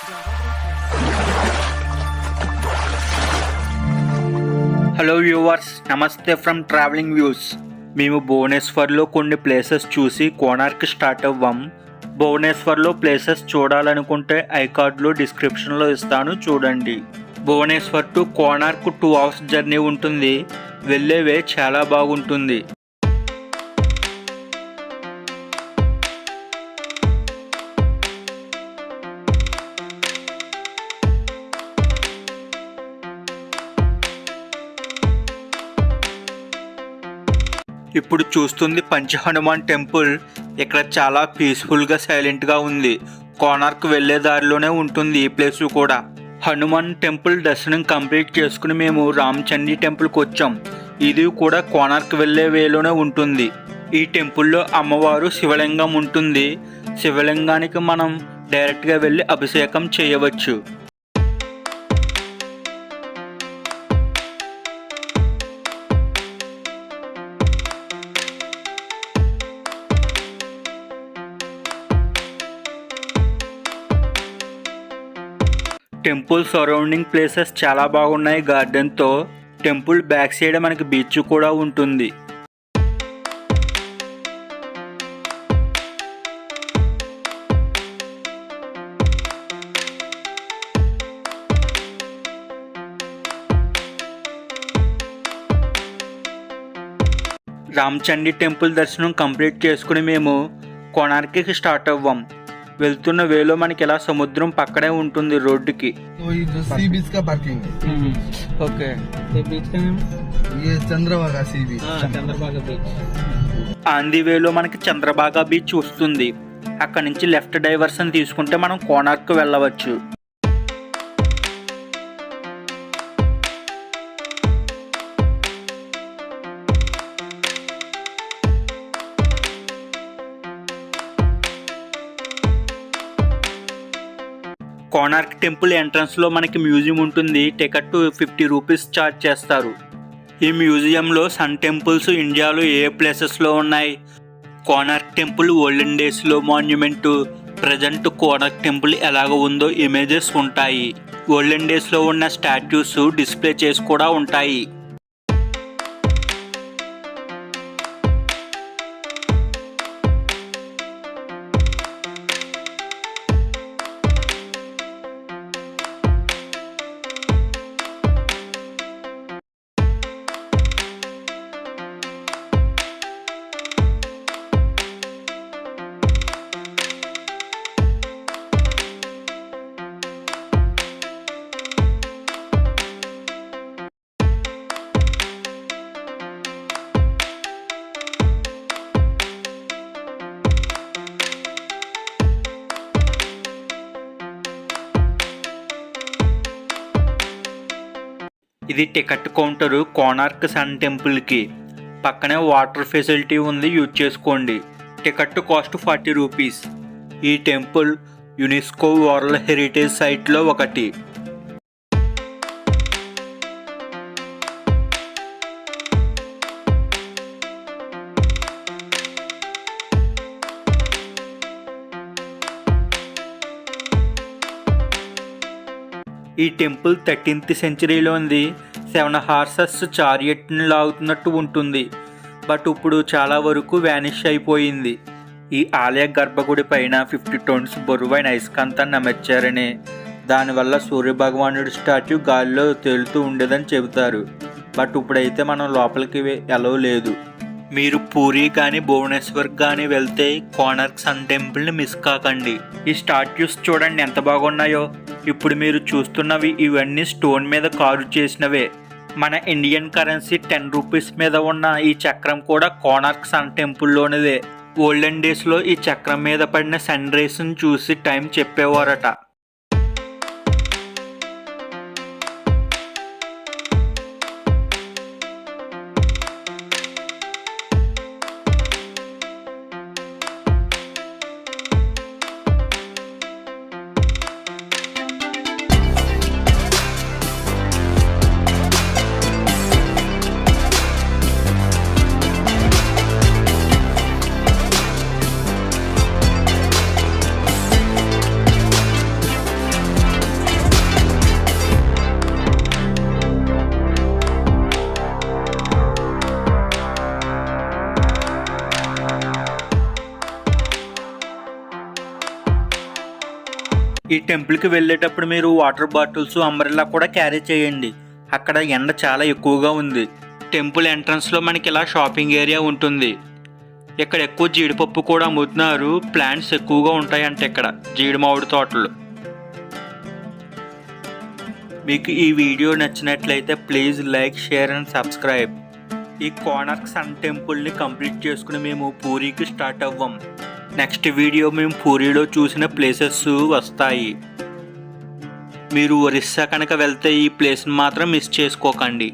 Hello viewers, నమస్తే from travelling views. మేము భువనేశ్వర్లో కొన్ని ప్లేసెస్ చూసి కోణార్క్ స్టార్ట్ అవ్వాం. భువనేశ్వర్లో ప్లేసెస్ చూడాలనుకుంటే ఐకార్డ్లో డిస్క్రిప్షన్లో ఇస్తాను, చూడండి. Bhubaneswar to Konark 2 hours journey ఉంటుంది. వెళ్ళేవే చాలా బాగుంటుంది. ఇప్పుడు చూస్తుంది పంచ హనుమాన్ టెంపుల్. ఇక్కడ చాలా పీస్ఫుల్గా సైలెంట్గా ఉంది. కోణార్క్ వెళ్ళే దారిలోనే ఉంటుంది ఈ ప్లేస్ కూడా. హనుమాన్ టెంపుల్ దర్శనం కంప్లీట్ చేసుకుని మేము రామచండీ టెంపుల్కి వచ్చాం. ఇది కూడా కోణార్క్ వెళ్ళే వేలోనే ఉంటుంది. ఈ టెంపుల్లో అమ్మవారు శివలింగం ఉంటుంది. శివలింగానికి మనం డైరెక్ట్గా వెళ్ళి అభిషేకం చేయవచ్చు. టెంపుల్ సరౌండింగ్ ప్లేసెస్ చాలా బాగున్నాయి గార్డెన్తో. టెంపుల్ బ్యాక్ సైడ్ మనకి బీచ్ కూడా ఉంటుంది. రామచండీ టెంపుల్ దర్శనం కంప్లీట్ చేసుకుని మేము కోణార్క్కి స్టార్ట్ అవ్వాం. వెళ్తున్న వేలో మనకి ఇలా సముద్రం పక్కనే ఉంటుంది రోడ్డుకి. ओके ये बीच का नाम ये चंद्रभागा सी बीच. चंद्रभागा बीच. ఆంధీ వేలో మనకి చంద్రభాగా బీచ్ వస్తుంది. అక్కడ నుంచి లెఫ్ట్ డైవర్షన్ తీసుకుంటే మనం కోణార్క్ వెళ్ళవచ్చు. కోణార్క్ టెంపుల్ ఎంట్రన్స్లో మనకి మ్యూజియం ఉంటుంది. టికెట్ 50 రూపీస్ ఛార్జ్ చేస్తారు. ఈ మ్యూజియంలో సన్ టెంపుల్స్ ఇండియాలో ఏ ప్లేసెస్లో ఉన్నాయి, కోణార్క్ టెంపుల్ ఓల్డెన్ డేస్లో మాన్యుమెంట్, ప్రజెంట్ కోణార్క్ టెంపుల్ ఎలాగ ఉందో ఇమేజెస్ ఉంటాయి. ఓల్డెన్ డేస్లో ఉన్న స్టాట్యూస్ డిస్ప్లే చేసి కూడా ఉంటాయి. ఇది టికెట్ కౌంటరు కోణార్క్ సన్ టెంపుల్కి. పక్కనే వాటర్ ఫెసిలిటీ ఉంది, యూజ్ చేసుకోండి. Ticket cost 40 rupees. ఈ టెంపుల్ యునెస్కో వరల్డ్ హెరిటేజ్ సైట్లో ఒకటి. ఈ టెంపుల్ 13th సెంచరీలో ఉంది. 7 హార్సెస్ చారియట్ని లాగుతున్నట్టు ఉంటుంది. బట్ ఇప్పుడు చాలా వరకు వ్యానిష్ అయిపోయింది. ఈ ఆలయ గర్భగుడి పైన 50 tons బరువైన అయస్కాంతాన్ని అమర్చారని, దానివల్ల సూర్యభగవానుడి స్టాచ్యూ గాలిలో తేలుతూ ఉండేదని చెబుతారు. బట్ ఇప్పుడైతే మనం లోపలికి ఎలో లేదు. మీరు పూరి కానీ భువనేశ్వర్ కానీ వెళ్తే కోణార్క్ సన్ టెంపుల్ని మిస్ కాకండి. ఈ స్టాట్యూస్ చూడండి ఎంత బాగున్నాయో. ఇప్పుడు మీరు చూస్తున్నవి ఇవన్నీ స్టోన్ మీద కారు చేసినవే. మన ఇండియన్ కరెన్సీ 10 రూపీస్ మీద ఉన్న ఈ చక్రం కూడా కోణార్క్ సన్ టెంపుల్లోనిదే. ఓల్డెన్ డేస్లో ఈ చక్రం మీద పడిన సన్ రేస్ని చూసి టైం చెప్పేవారట. ఈ టెంపుల్కి వెళ్ళేటప్పుడు మీరు వాటర్ బాటిల్స్ అంబ్రెల్లా కూడా క్యారీ చేయండి. అక్కడ ఎండ చాలా ఎక్కువగా ఉంది. టెంపుల్ ఎంట్రన్స్లో మనకి ఇలా షాపింగ్ ఏరియా ఉంటుంది. ఇక్కడ ఎక్కువ జీడిపప్పు కూడా అమ్ముతున్నారు. ప్లాంట్స్ ఎక్కువగా ఉంటాయంట ఇక్కడ జీడి మామిడి తోటలు. మీకు ఈ వీడియో నచ్చినట్లయితే please like, share and subscribe. ఈ కోణార్క్ సన్ టెంపుల్ని కంప్లీట్ చేసుకుని మేము పూరీకి స్టార్ట్ అవ్వం. నెక్స్ట్ వీడియో మేము పూరీలో చూసిన ప్లేసెస్ వస్తాయి. మీరు ఒరిస్సా కనుక వెళ్తే ఈ ప్లేస్ని మాత్రం మిస్ చేసుకోకండి.